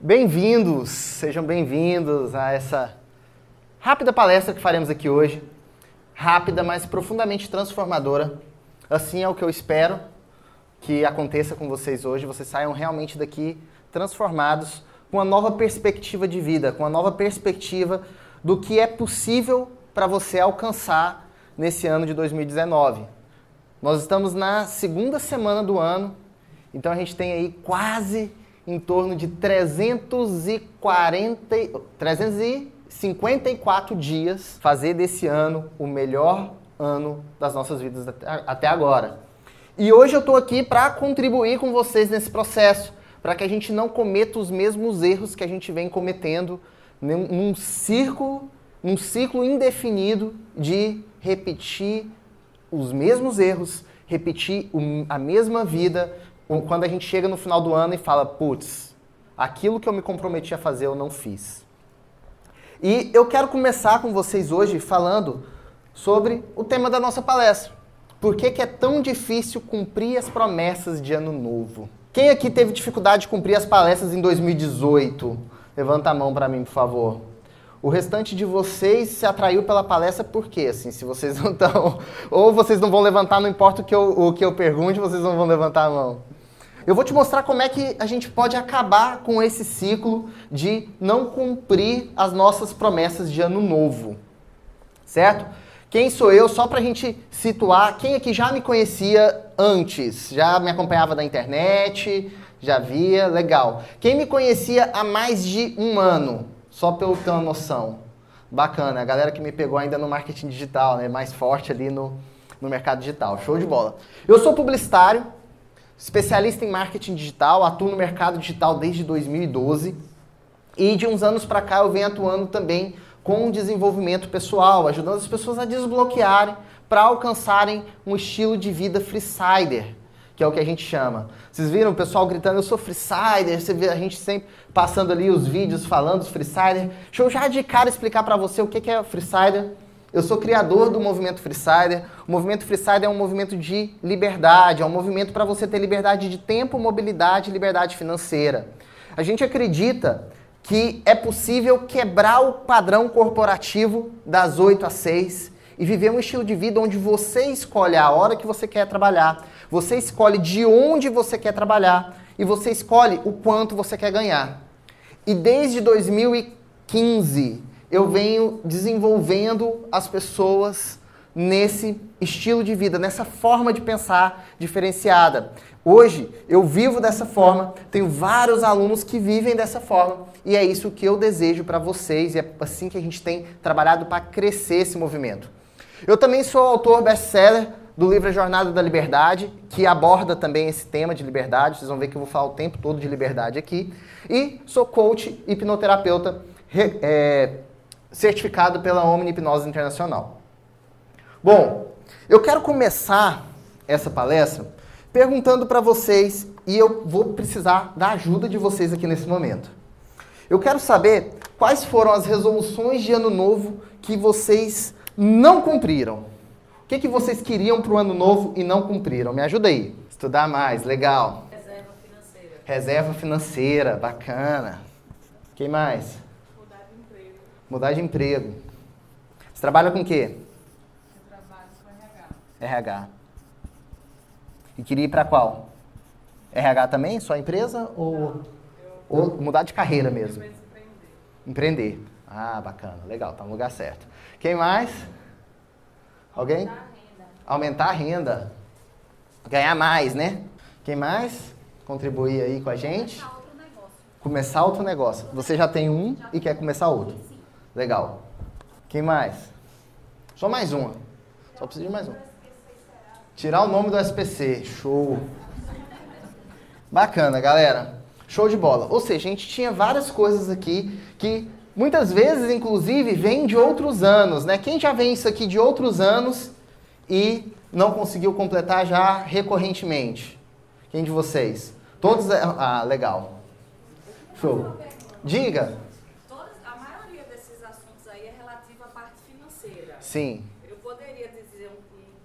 Bem-vindos, sejam bem-vindos a essa rápida palestra que faremos aqui hoje. Rápida, mas profundamente transformadora. Assim é o que eu espero que aconteça com vocês hoje. Vocês saiam realmente daqui transformados, com uma nova perspectiva de vida, com uma nova perspectiva do que é possível para você alcançar nesse ano de 2019. Nós estamos na segunda semana do ano, então a gente tem aí quase em torno de 354 dias, fazer desse ano o melhor ano das nossas vidas até agora. E hoje eu estou aqui para contribuir com vocês nesse processo, para que a gente não cometa os mesmos erros que a gente vem cometendo num ciclo indefinido de repetir os mesmos erros, repetir a mesma vida, quando a gente chega no final do ano e fala, putz, aquilo que eu me comprometi a fazer eu não fiz. E eu quero começar com vocês hoje falando sobre o tema da nossa palestra. Por que é tão difícil cumprir as promessas de ano novo? Quem aqui teve dificuldade de cumprir as palestras em 2018? Levanta a mão para mim, por favor. O restante de vocês se atraiu pela palestra por quê? Assim, se vocês não estão... Ou vocês não vão levantar, não importa o que eu pergunte, vocês não vão levantar a mão. Eu vou te mostrar como é que a gente pode acabar com esse ciclo de não cumprir as nossas promessas de ano novo. Certo? Quem sou eu? Só para a gente situar, quem aqui já me conhecia antes? Já me acompanhava da internet? Já via? Legal. Quem me conhecia há mais de um ano? Só para eu ter uma noção. Bacana. A galera que me pegou ainda no marketing digital, né? Mais forte ali no mercado digital. Show de bola. Eu sou publicitário, especialista em marketing digital, atuo no mercado digital desde 2012 e de uns anos para cá eu venho atuando também com desenvolvimento pessoal, ajudando as pessoas a desbloquearem para alcançarem um estilo de vida freesider, que é o que a gente chama. Vocês viram o pessoal gritando, eu sou freesider, você vê a gente sempre passando ali os vídeos falando dos freesider. Deixa eu já de cara explicar para você o que é freesider. Eu sou criador do movimento freesider. O movimento freesider é um movimento de liberdade, é um movimento para você ter liberdade de tempo, mobilidade e liberdade financeira. A gente acredita que é possível quebrar o padrão corporativo das 8 às 6 e viver um estilo de vida onde você escolhe a hora que você quer trabalhar, você escolhe de onde você quer trabalhar e você escolhe o quanto você quer ganhar. E desde 2015... eu venho desenvolvendo as pessoas nesse estilo de vida, nessa forma de pensar diferenciada. Hoje, eu vivo dessa forma, tenho vários alunos que vivem dessa forma, e é isso que eu desejo para vocês, e é assim que a gente tem trabalhado para crescer esse movimento. Eu também sou autor best-seller do livro A Jornada da Liberdade, que aborda também esse tema de liberdade, vocês vão ver que eu vou falar o tempo todo de liberdade aqui, e sou coach e hipnoterapeuta certificado pela Omni Hipnose Internacional. Bom, eu quero começar essa palestra perguntando para vocês, e eu vou precisar da ajuda de vocês aqui nesse momento. Eu quero saber quais foram as resoluções de ano novo que vocês não cumpriram. O que vocês queriam para o ano novo e não cumpriram? Me ajuda aí. Estudar mais, legal. Reserva financeira. Reserva financeira, bacana. Quem mais? Mudar de emprego. Você trabalha com o quê? Eu trabalho com RH. RH. E queria ir para qual? RH também? Só empresa? Ou mudar de carreira mesmo? Eu penso em Empreender. Ah, bacana. Legal, tá no lugar certo. Quem mais? Alguém? Aumentar a renda. Ganhar mais, né? Quem mais? Contribuir aí com a gente? Começar outro negócio. Você já tem um e quer começar outro. Legal. Quem mais? Só mais uma. Só preciso de mais um. Tirar o nome do SPC. Show. Bacana, galera. Show de bola. Ou seja, a gente tinha várias coisas aqui que muitas vezes, inclusive, vêm de outros anos, né? Quem já vem isso aqui de outros anos e não conseguiu completar já recorrentemente? Quem de vocês? Todos? Ah, legal. Show. Diga. Sim. Eu poderia dizer um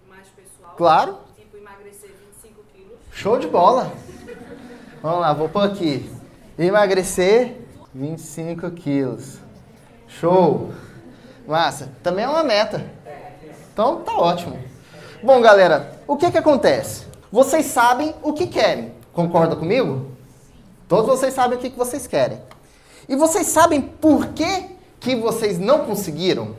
mais pessoal? Claro. Tipo, emagrecer 25 quilos. Show de bola. Vamos lá, vou pôr aqui. Emagrecer 25 quilos. Show! Massa. Também é uma meta. Então, tá ótimo. Bom, galera, o que acontece? Vocês sabem o que querem. Concorda comigo? Todos vocês sabem o que vocês querem. E vocês sabem por que vocês não conseguiram?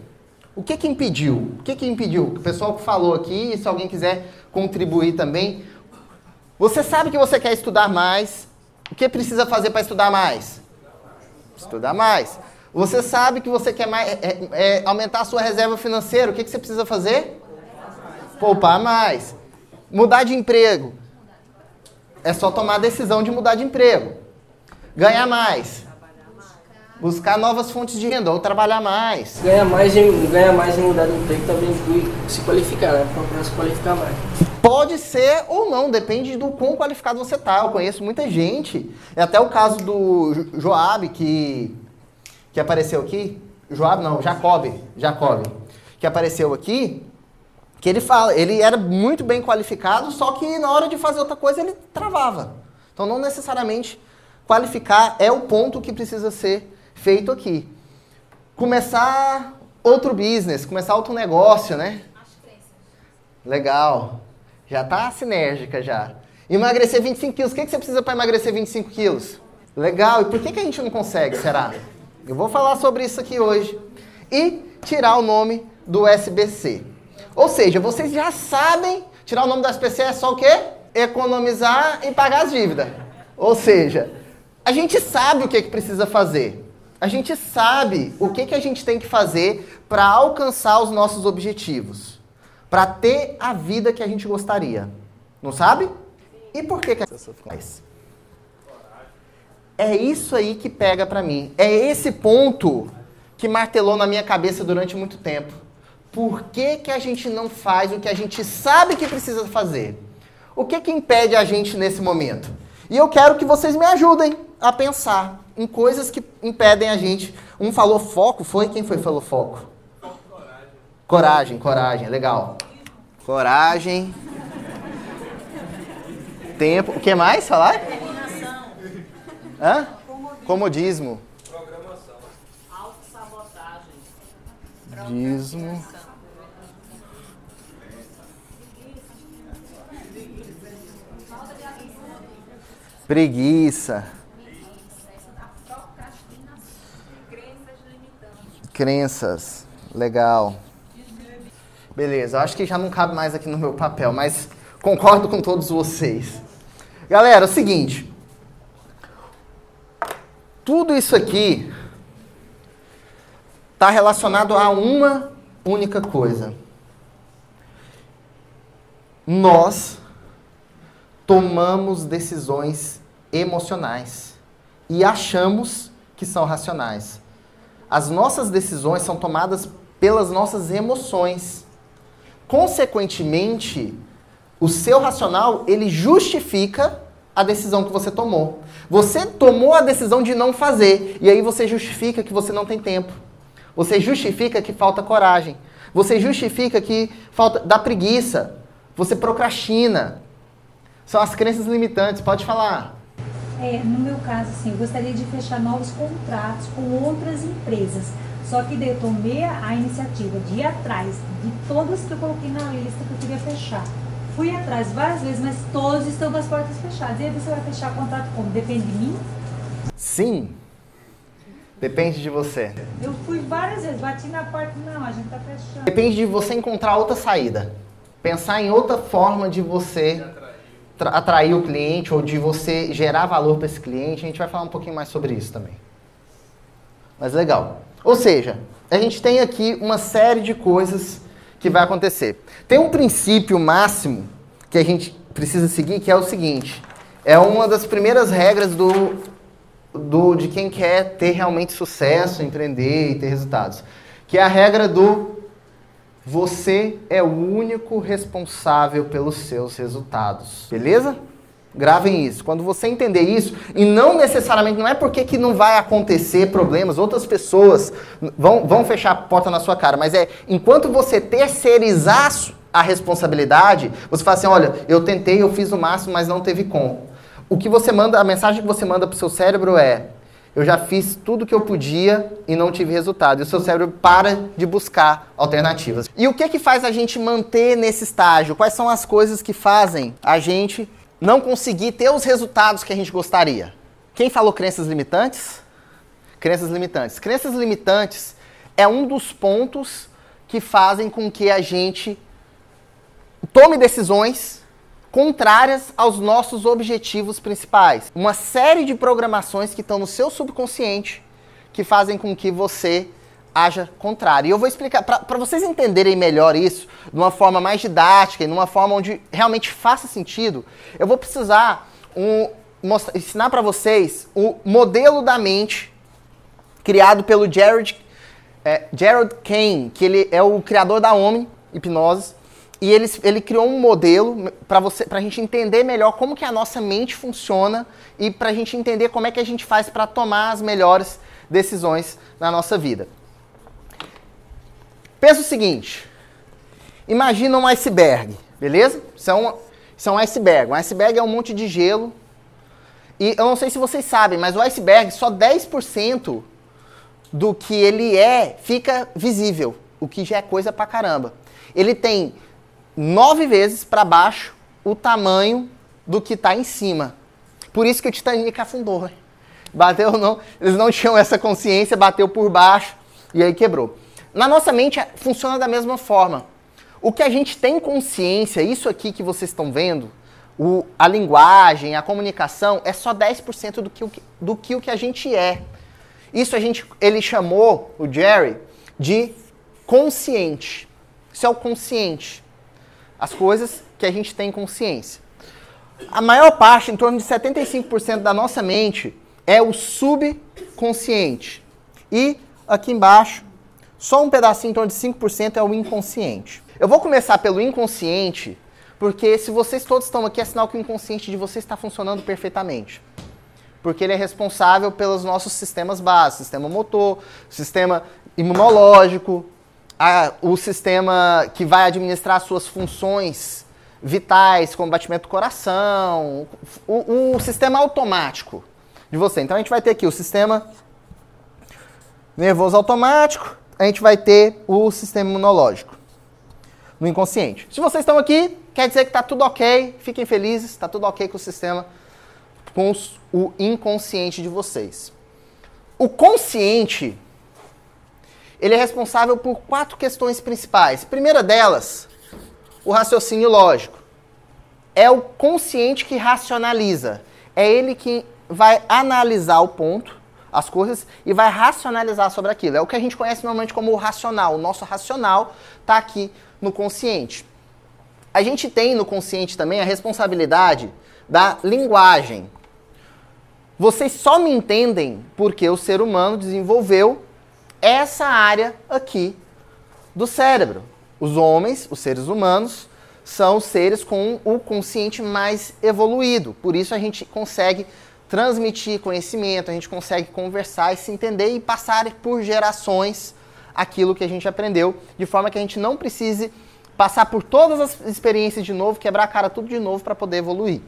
O que impediu? O que impediu? O pessoal que falou aqui, se alguém quiser contribuir também. Você sabe que você quer estudar mais. O que precisa fazer para estudar mais? Estudar mais. Você sabe que você quer aumentar a sua reserva financeira. O que você precisa fazer? Poupar mais. Mudar de emprego. É só tomar a decisão de mudar de emprego. Ganhar mais. Buscar novas fontes de renda ou trabalhar mais. Ganhar mais e mudar de emprego também inclui se qualificar, né? Procurar se qualificar mais. Pode ser ou não, depende do quão qualificado você tá. Eu conheço muita gente. É até o caso do Joab, que apareceu aqui. Joab não, Jacob, que apareceu aqui. Que ele fala, ele era muito bem qualificado, só que na hora de fazer outra coisa ele travava. Então não necessariamente qualificar é o ponto que precisa ser feito aqui. Começar outro business, começar outro negócio, né? Legal. Já tá sinérgica já. Emagrecer 25 quilos. O que você precisa para emagrecer 25 quilos? Legal. E por que a gente não consegue, será? Eu vou falar sobre isso aqui hoje. E tirar o nome do SBC. Ou seja, vocês já sabem, tirar o nome do SBC é só o quê? Economizar e pagar as dívidas. Ou seja, a gente sabe o que precisa fazer. A gente sabe o que a gente tem que fazer para alcançar os nossos objetivos. Para ter a vida que a gente gostaria. Não sabe? E por que a pessoa faz? É isso aí que pega para mim. É esse ponto que martelou na minha cabeça durante muito tempo. Por que a gente não faz o que a gente sabe que precisa fazer? O que impede a gente nesse momento? E eu quero que vocês me ajudem a pensar em coisas que impedem a gente. Um falou foco, foi? Quem foi que falou foco? Coragem, legal. Coragem. Tempo. O que mais falar? Determinação. Hã? Comodismo. Programação. Autossabotagem. Dízimo. Preguiça. Crenças. Legal. Beleza, acho que já não cabe mais aqui no meu papel, mas concordo com todos vocês. Galera, é o seguinte. Tudo isso aqui está relacionado a uma única coisa. Nós tomamos decisões emocionais e achamos que são racionais. As nossas decisões são tomadas pelas nossas emoções. Consequentemente, o seu racional, ele justifica a decisão que você tomou. Você tomou a decisão de não fazer, e aí você justifica que você não tem tempo. Você justifica que falta coragem. Você justifica que dá preguiça. Você procrastina. São as crenças limitantes. Pode falar. No meu caso, assim, eu gostaria de fechar novos contratos com outras empresas. Só que daí eu tomei a iniciativa de ir atrás de todas que eu coloquei na lista que eu queria fechar. Fui atrás várias vezes, mas todos estão com as portas fechadas. E aí você vai fechar contrato como? Depende de mim? Sim. Depende de você. Eu fui várias vezes, bati na porta, não, a gente tá fechando. Depende de você encontrar outra saída. Pensar em outra forma de você atrair o cliente ou de você gerar valor para esse cliente. A gente vai falar um pouquinho mais sobre isso também. Mas legal. Ou seja, a gente tem aqui uma série de coisas que vai acontecer. Tem um princípio máximo que a gente precisa seguir, que é o seguinte. É uma das primeiras regras de quem quer ter realmente sucesso, empreender e ter resultados. Que é a regra do você é o único responsável pelos seus resultados. Beleza? Gravem isso. Quando você entender isso, e não necessariamente, não é porque que não vai acontecer problemas, outras pessoas vão fechar a porta na sua cara, mas enquanto você terceirizar a responsabilidade, você fala assim, olha, eu tentei, eu fiz o máximo, mas não teve como. O que você manda, a mensagem que você manda para o seu cérebro é, Eu já fiz tudo que eu podia e não tive resultado. E o seu cérebro para de buscar alternativas. E o que faz a gente manter nesse estágio? Quais são as coisas que fazem a gente não conseguir ter os resultados que a gente gostaria? Quem falou crenças limitantes? Crenças limitantes. Crenças limitantes é um dos pontos que fazem com que a gente tome decisões contrárias aos nossos objetivos principais. Uma série de programações que estão no seu subconsciente que fazem com que você haja contrário. E eu vou explicar, para vocês entenderem melhor isso, de uma forma mais didática e numa forma onde realmente faça sentido, eu vou precisar ensinar para vocês o modelo da mente criado pelo Gerald Kane, que ele é o criador da Omni Hipnose. E ele criou um modelo para a gente entender melhor como que a nossa mente funciona e para a gente entender como é que a gente faz para tomar as melhores decisões na nossa vida. Pensa o seguinte, imagina um iceberg, beleza? Isso é um iceberg. Um iceberg é um monte de gelo. E eu não sei se vocês sabem, mas o iceberg, só 10% do que ele fica visível, o que já é coisa pra caramba. Ele tem 9 vezes para baixo o tamanho do que está em cima. Por isso que o Titanic afundou. Né? Bateu não, eles não tinham essa consciência, bateu por baixo e aí quebrou. Na nossa mente funciona da mesma forma. O que a gente tem consciência, isso aqui que vocês estão vendo, a linguagem, a comunicação, é só 10% do que o que a gente é. Isso ele chamou, o Jerry, de consciente. Isso é o consciente. As coisas que a gente tem consciência. A maior parte, em torno de 75% da nossa mente, é o subconsciente. E aqui embaixo, só um pedacinho, em torno de 5%, é o inconsciente. Eu vou começar pelo inconsciente, porque se vocês todos estão aqui, é sinal que o inconsciente de vocês está funcionando perfeitamente. Porque ele é responsável pelos nossos sistemas básicos, sistema motor, sistema imunológico, o sistema que vai administrar suas funções vitais, como batimento do coração, o sistema automático de você. Então a gente vai ter aqui o sistema nervoso automático, a gente vai ter o sistema imunológico no inconsciente. Se vocês estão aqui, quer dizer que está tudo ok, fiquem felizes, está tudo ok com o sistema, com o inconsciente de vocês. O consciente, ele é responsável por 4 questões principais. A primeira delas, o raciocínio lógico. É o consciente que racionaliza. É ele que vai analisar o ponto, as coisas, e vai racionalizar sobre aquilo. É o que a gente conhece normalmente como o racional. O nosso racional está aqui no consciente. A gente tem no consciente também a responsabilidade da linguagem. Vocês só me entendem porque o ser humano desenvolveu essa área aqui do cérebro. Os homens, os seres humanos, são seres com o consciente mais evoluído. Por isso a gente consegue transmitir conhecimento, a gente consegue conversar e se entender e passar por gerações aquilo que a gente aprendeu, de forma que a gente não precise passar por todas as experiências de novo, quebrar a cara tudo de novo para poder evoluir.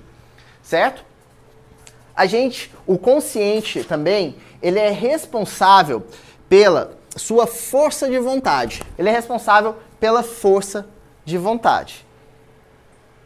Certo? O consciente também, ele é responsável pela sua força de vontade. Ele é responsável pela força de vontade.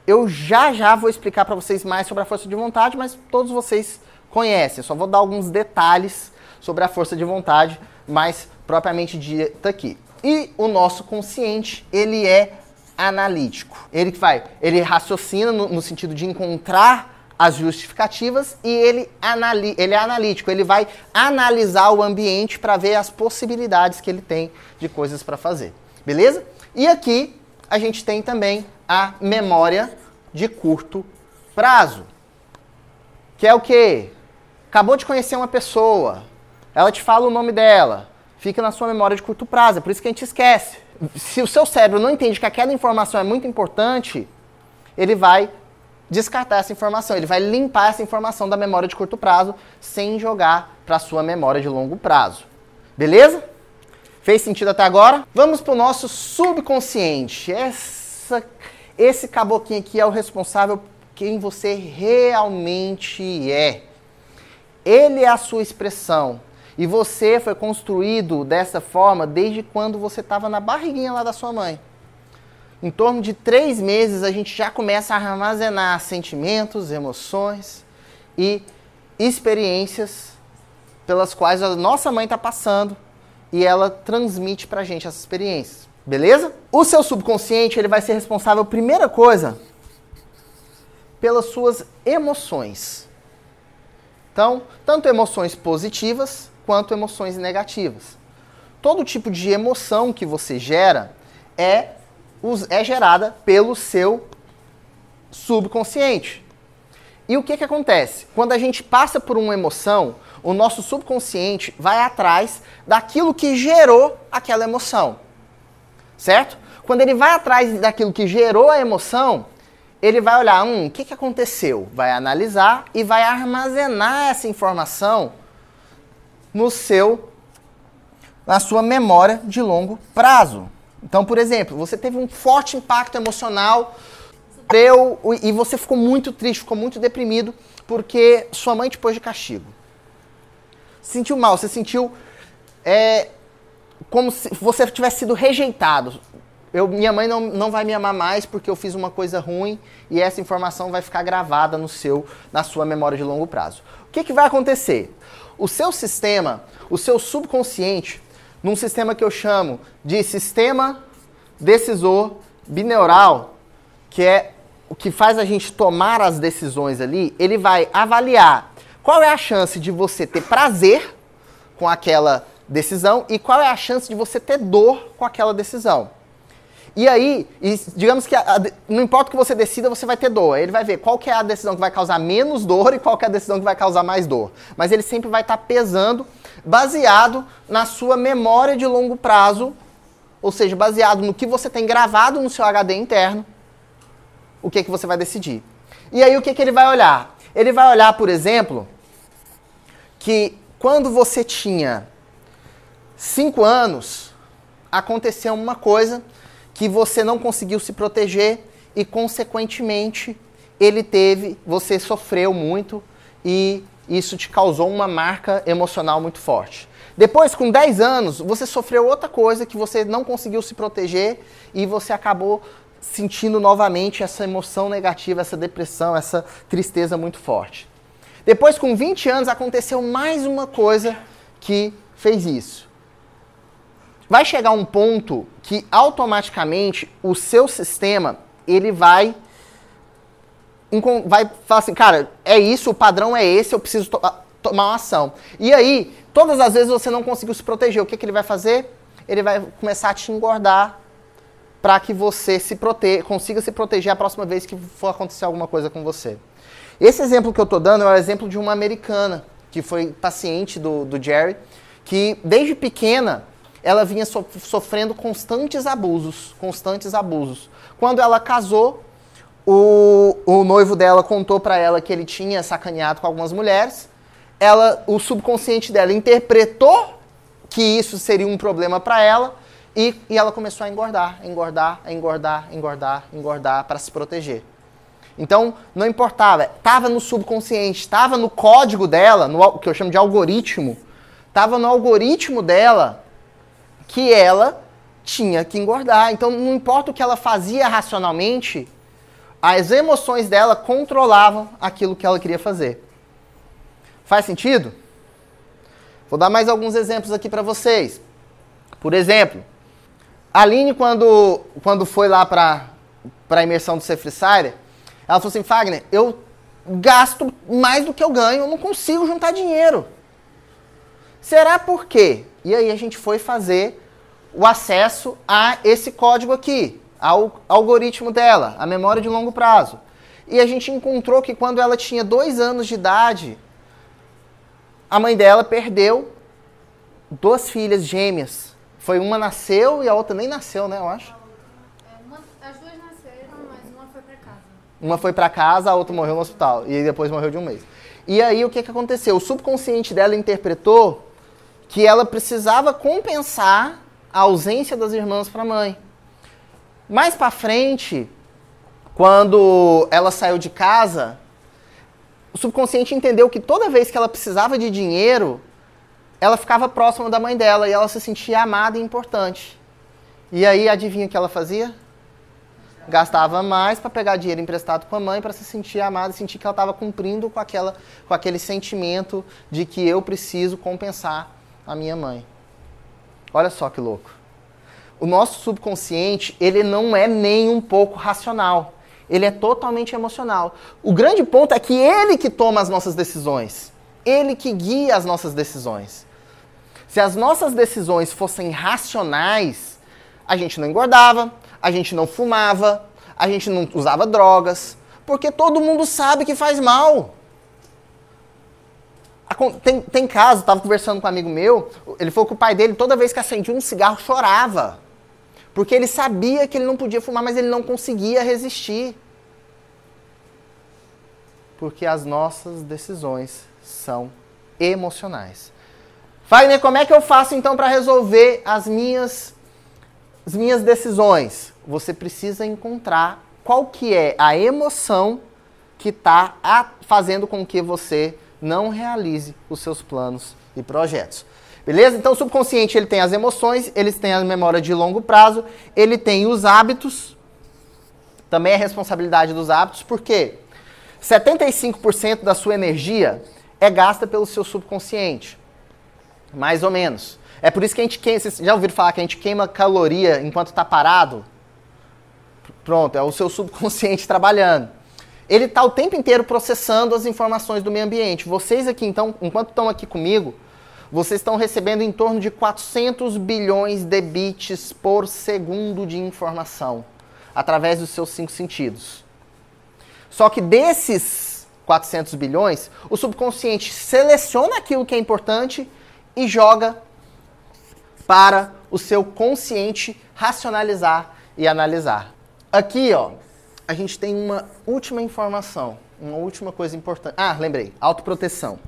Eu já vou explicar para vocês mais sobre a força de vontade, mas todos vocês conhecem. Eu só vou dar alguns detalhes sobre a força de vontade, mais propriamente dita aqui. E o nosso consciente, ele é analítico. Ele raciocina no sentido de encontrar as justificativas e ele é analítico. Ele vai analisar o ambiente para ver as possibilidades que ele tem de coisas para fazer. Beleza? E aqui a gente tem também a memória de curto prazo. Que é o quê? Acabou de conhecer uma pessoa, ela te fala o nome dela, fica na sua memória de curto prazo, é por isso que a gente esquece. Se o seu cérebro não entende que aquela informação é muito importante, ele vai descartar essa informação, ele vai limpar essa informação da memória de curto prazo sem jogar para a sua memória de longo prazo. Beleza? Fez sentido até agora? Vamos para o nosso subconsciente. Esse caboquinho aqui é o responsável por quem você realmente é. Ele é a sua expressão. E você foi construído dessa forma desde quando você estava na barriguinha lá da sua mãe. Em torno de 3 meses, a gente já começa a armazenar sentimentos, emoções e experiências pelas quais a nossa mãe está passando e ela transmite pra gente essas experiências. Beleza? O seu subconsciente ele vai ser responsável, primeira coisa, pelas suas emoções. Então, tanto emoções positivas quanto emoções negativas. Todo tipo de emoção que você gera é gerada pelo seu subconsciente. E o que acontece? Quando a gente passa por uma emoção, o nosso subconsciente vai atrás daquilo que gerou aquela emoção. Certo? Quando ele vai atrás daquilo que gerou a emoção, ele vai olhar, o que aconteceu? Vai analisar e vai armazenar essa informação na sua memória de longo prazo. Então, por exemplo, você teve um forte impacto emocional e você ficou muito triste, ficou muito deprimido porque sua mãe te pôs de castigo. Se sentiu mal, você sentiu como se você tivesse sido rejeitado. Minha mãe não vai me amar mais porque eu fiz uma coisa ruim e essa informação vai ficar gravada na sua memória de longo prazo. O que vai acontecer? O seu sistema, o seu subconsciente, num sistema que eu chamo de sistema decisor bineural, que é o que faz a gente tomar as decisões ali, ele vai avaliar qual é a chance de você ter prazer com aquela decisão e qual é a chance de você ter dor com aquela decisão. E aí, digamos que não importa o que você decida, você vai ter dor. Ele vai ver qual que é a decisão que vai causar menos dor e qual que é a decisão que vai causar mais dor. Mas ele sempre vai estar pesando, baseado na sua memória de longo prazo, ou seja, baseado no que você tem gravado no seu HD interno, o que você vai decidir. E aí o que ele vai olhar? Ele vai olhar, por exemplo, que quando você tinha 5 anos, aconteceu uma coisa que você não conseguiu se proteger e, consequentemente, você sofreu muito e isso te causou uma marca emocional muito forte. Depois, com 10 anos, você sofreu outra coisa que você não conseguiu se proteger e você acabou sentindo novamente essa emoção negativa, essa depressão, essa tristeza muito forte. Depois, com 20 anos, aconteceu mais uma coisa que fez isso. Vai chegar um ponto que automaticamente o seu sistema, ele vai falar assim, cara, é isso, o padrão é esse, eu preciso tomar uma ação. E aí, todas as vezes você não conseguiu se proteger, o que ele vai fazer? Ele vai começar a te engordar para que você consiga se proteger a próxima vez que for acontecer alguma coisa com você. Esse exemplo que eu estou dando é o exemplo de uma americana, que foi paciente do Jerry, que desde pequena ela vinha sofrendo constantes abusos. Quando ela casou, o noivo dela contou para ela que ele tinha sacaneado com algumas mulheres. O subconsciente dela interpretou que isso seria um problema para ela e ela começou a engordar para se proteger. Então, não importava, estava no subconsciente, estava no código dela, no que eu chamo de algoritmo, estava no algoritmo dela que ela tinha que engordar. Então, não importa o que ela fazia racionalmente, as emoções dela controlavam aquilo que ela queria fazer. Faz sentido? Vou dar mais alguns exemplos aqui para vocês. Por exemplo, a Aline, quando foi lá para a imersão do Ser Freestyler, ela falou assim, Fagner, eu gasto mais do que eu ganho, eu não consigo juntar dinheiro. Será por quê? E aí a gente foi fazer o acesso a esse código aqui, ao algoritmo dela, a memória de longo prazo. E a gente encontrou que quando ela tinha 2 anos de idade, a mãe dela perdeu 2 filhas gêmeas. Uma nasceu e a outra nem nasceu, né, eu acho. As 2 nasceram, mas uma foi para casa. Uma foi para casa, a outra morreu no hospital. E depois morreu de 1 mês. E aí o que aconteceu? O subconsciente dela interpretou que ela precisava compensar a ausência das irmãs para a mãe. Mais para frente, quando ela saiu de casa, O subconsciente entendeu que toda vez que ela precisava de dinheiro, ela ficava próxima da mãe dela e ela se sentia amada e importante. E aí, adivinha o que ela fazia? Gastava mais para pegar dinheiro emprestado com a mãe para se sentir amada e sentir que ela estava cumprindo com aquele sentimento de que eu preciso compensar a minha mãe. Olha só que louco. O nosso subconsciente, ele não é nem um pouco racional. Ele é totalmente emocional. O grande ponto é que ele que toma as nossas decisões. Ele que guia as nossas decisões. Se as nossas decisões fossem racionais, a gente não engordava, a gente não fumava, a gente não usava drogas, porque todo mundo sabe que faz mal. Tem caso, estava conversando com um amigo meu, ele falou que o pai dele, toda vez que acendia um cigarro, chorava. Porque ele sabia que ele não podia fumar, mas ele não conseguia resistir. Porque as nossas decisões são emocionais. Fagner, como é que eu faço então para resolver as minhas decisões? Você precisa encontrar qual que é a emoção que está fazendo com que você não realize os seus planos e projetos. Beleza? Então o subconsciente ele tem as emoções, ele tem a memória de longo prazo, ele tem os hábitos, também é responsabilidade dos hábitos, porque 75% da sua energia é gasta pelo seu subconsciente. Mais ou menos. É por isso que a gente queima. Vocês já ouviram falar que a gente queima caloria enquanto está parado? Pronto, é o seu subconsciente trabalhando. Ele está o tempo inteiro processando as informações do meio ambiente. Vocês aqui, então, enquanto estão aqui comigo, vocês estão recebendo em torno de 400 bilhões de bits por segundo de informação, através dos seus 5 sentidos. Só que desses 400 bilhões, o subconsciente seleciona aquilo que é importante e joga para o seu consciente racionalizar e analisar. Aqui, ó, a gente tem uma última informação, uma última coisa importante. Ah, lembrei, autoproteção.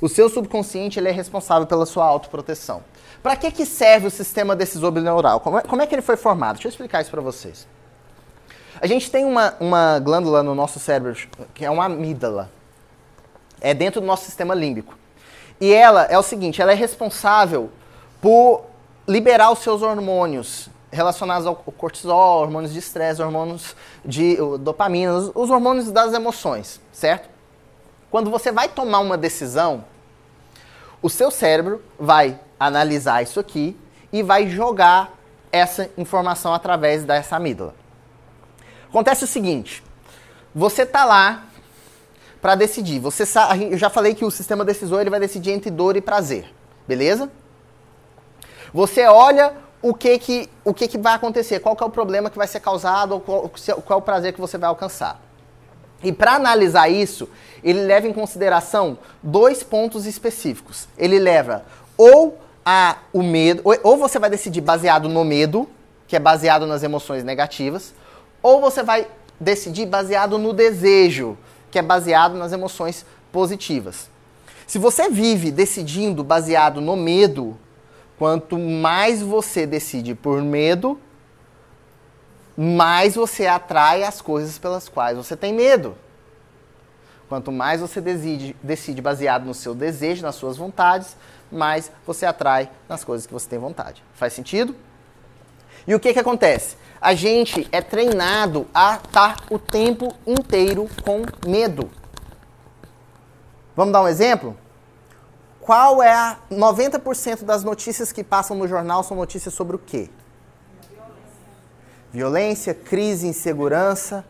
O seu subconsciente ele é responsável pela sua autoproteção. Para que serve o sistema decisor bineural? Como é que ele foi formado? Deixa eu explicar isso para vocês. A gente tem uma glândula no nosso cérebro, que é uma amígdala. É dentro do nosso sistema límbico. E ela é o seguinte, ela é responsável por liberar os seus hormônios relacionados ao cortisol, hormônios de estresse, hormônios de dopamina, os hormônios das emoções, certo? Quando você vai tomar uma decisão, o seu cérebro vai analisar isso aqui e vai jogar essa informação através dessa amígdala. Acontece o seguinte, você está lá para decidir. Eu já falei que o sistema decisor ele vai decidir entre dor e prazer, beleza? Você olha o que vai acontecer, qual que é o problema que vai ser causado, ou qual é o prazer que você vai alcançar. E para analisar isso, ele leva em consideração 2 pontos específicos. Ele leva ou o medo, ou você vai decidir baseado no medo, que é baseado nas emoções negativas, ou você vai decidir baseado no desejo, que é baseado nas emoções positivas. Se você vive decidindo baseado no medo, quanto mais você decide por medo, mais você atrai as coisas pelas quais você tem medo. Quanto mais você decide baseado no seu desejo, nas suas vontades, mais você atrai nas coisas que você tem vontade. Faz sentido? E o que acontece? A gente é treinado a estar o tempo inteiro com medo. Vamos dar um exemplo? Qual é a 90% das notícias que passam no jornal são notícias sobre o quê? Violência, crise, insegurança.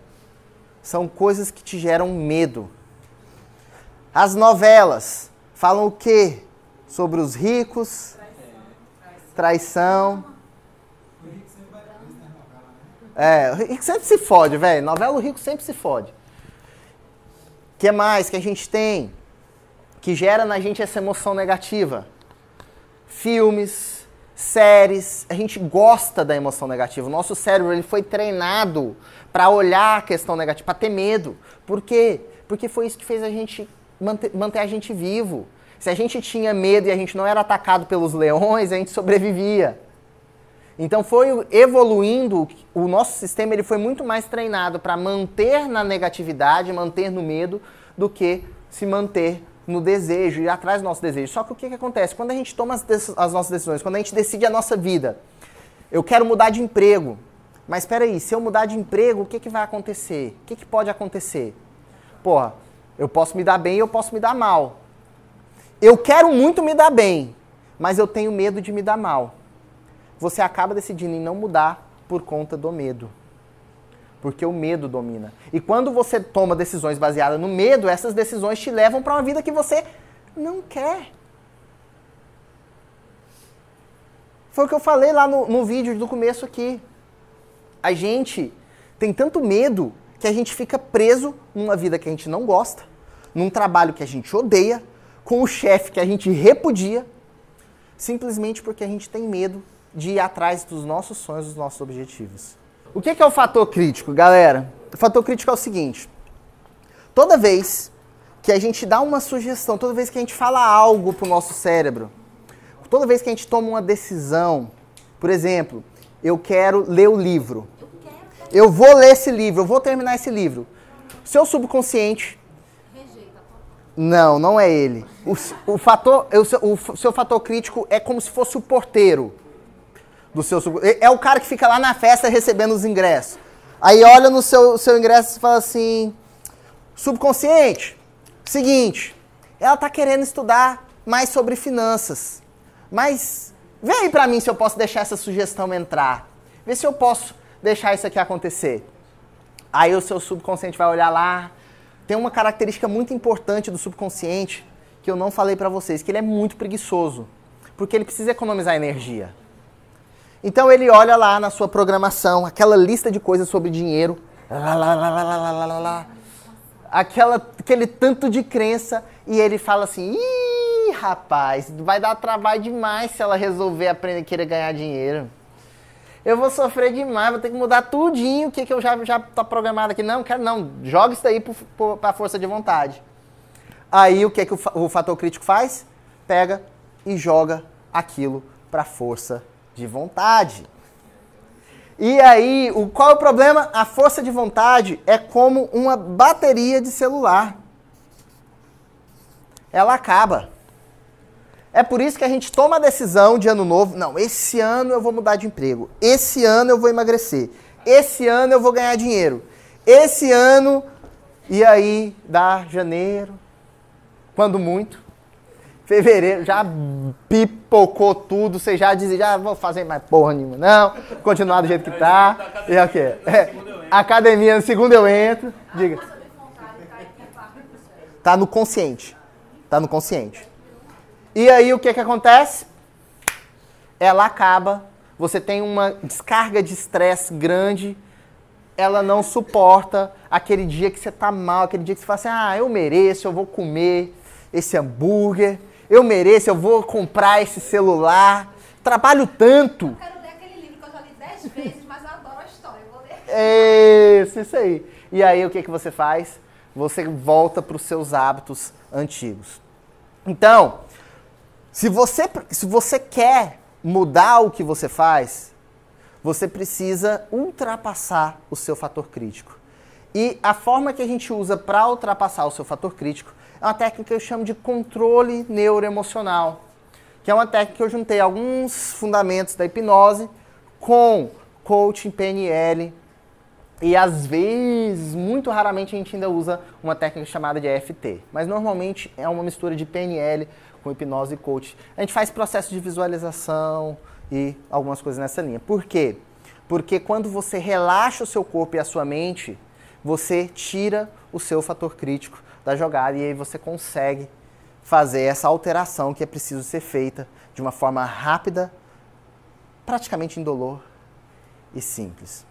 São coisas que te geram medo. As novelas falam o quê? Sobre os ricos, traição. O rico sempre se fode, velho. Novela, o rico sempre se fode. O que mais que a gente tem que gera na gente essa emoção negativa? Filmes, séries. A gente gosta da emoção negativa. O nosso cérebro ele foi treinado para olhar a questão negativa, para ter medo. Por quê? Porque foi isso que fez a gente manter a gente vivo. Se a gente tinha medo e a gente não era atacado pelos leões, a gente sobrevivia. Então foi evoluindo, o nosso sistema ele foi muito mais treinado para manter na negatividade, manter no medo, do que se manter no desejo, ir atrás do nosso desejo. Só que o que acontece? Quando a gente toma as nossas decisões, quando a gente decide a nossa vida, eu quero mudar de emprego, mas espera aí, se eu mudar de emprego, o que vai acontecer? O que pode acontecer? Porra, eu posso me dar bem e eu posso me dar mal. Eu quero muito me dar bem, mas eu tenho medo de me dar mal. Você acaba decidindo em não mudar por conta do medo. Porque o medo domina. E quando você toma decisões baseadas no medo, essas decisões te levam para uma vida que você não quer. Foi o que eu falei lá no vídeo do começo aqui. A gente tem tanto medo que a gente fica preso numa vida que a gente não gosta, num trabalho que a gente odeia, com o chefe que a gente repudia, simplesmente porque a gente tem medo de ir atrás dos nossos sonhos, dos nossos objetivos. O que é o fator crítico, galera? O fator crítico é o seguinte: toda vez que a gente dá uma sugestão, toda vez que a gente fala algo pro nosso cérebro, toda vez que a gente toma uma decisão, por exemplo, eu quero ler o livro, eu vou ler esse livro, eu vou terminar esse livro. Seu subconsciente... Não é ele. O seu fator crítico é como se fosse o porteiro do seu subconsciente. É o cara que fica lá na festa recebendo os ingressos. Aí olha no seu ingresso e fala assim: subconsciente, seguinte, ela tá querendo estudar mais sobre finanças, mas vê aí pra mim se eu posso deixar essa sugestão entrar. Vê se eu posso deixar isso aqui acontecer. Aí o seu subconsciente vai olhar lá. Tem uma característica muito importante do subconsciente que eu não falei pra vocês, que ele é muito preguiçoso, porque ele precisa economizar energia. Então ele olha lá na sua programação, aquela lista de coisas sobre dinheiro, aquele tanto de crença, e ele fala assim: ih, rapaz, vai dar trabalho demais se ela resolver aprender a querer ganhar dinheiro. Eu vou sofrer demais, vou ter que mudar tudinho o que eu já tô programado aqui. Não, quero não. Joga isso daí pra força de vontade. Aí o que o fator crítico faz? Pega e joga aquilo pra força de vontade. E aí, qual é o problema? A força de vontade é como uma bateria de celular. Ela acaba. É por isso que a gente toma a decisão de ano novo: não, esse ano eu vou mudar de emprego, esse ano eu vou emagrecer, esse ano eu vou ganhar dinheiro, esse ano... E aí dá janeiro, quando muito, fevereiro, já pipocou tudo, você já diz: já vou fazer mais porra nenhuma, não, continuar do jeito que tá. E é o quê? Academia, no segundo eu entro, diga. Tá no consciente, tá no consciente. E aí o que acontece? Ela acaba, você tem uma descarga de estresse grande, ela não suporta aquele dia que você tá mal, aquele dia que você fala assim: ah, eu mereço, eu vou comer esse hambúrguer, eu mereço, eu vou comprar esse celular, trabalho tanto. Eu quero ler aquele livro que eu já li 10 vezes, mas eu adoro a história, eu vou ler. Isso aí. E aí o que você faz? Você volta para os seus hábitos antigos. Então... Se você quer mudar o que você faz, você precisa ultrapassar o seu fator crítico. E a forma que a gente usa para ultrapassar o seu fator crítico é uma técnica que eu chamo de controle neuroemocional, que é uma técnica que eu juntei alguns fundamentos da hipnose com coaching PNL, e às vezes, muito raramente, a gente ainda usa uma técnica chamada de EFT. Mas normalmente é uma mistura de PNL com hipnose e coaching. A gente faz processo de visualização e algumas coisas nessa linha. Por quê? Porque quando você relaxa o seu corpo e a sua mente, você tira o seu fator crítico da jogada e aí você consegue fazer essa alteração que é preciso ser feita de uma forma rápida, praticamente indolor e simples.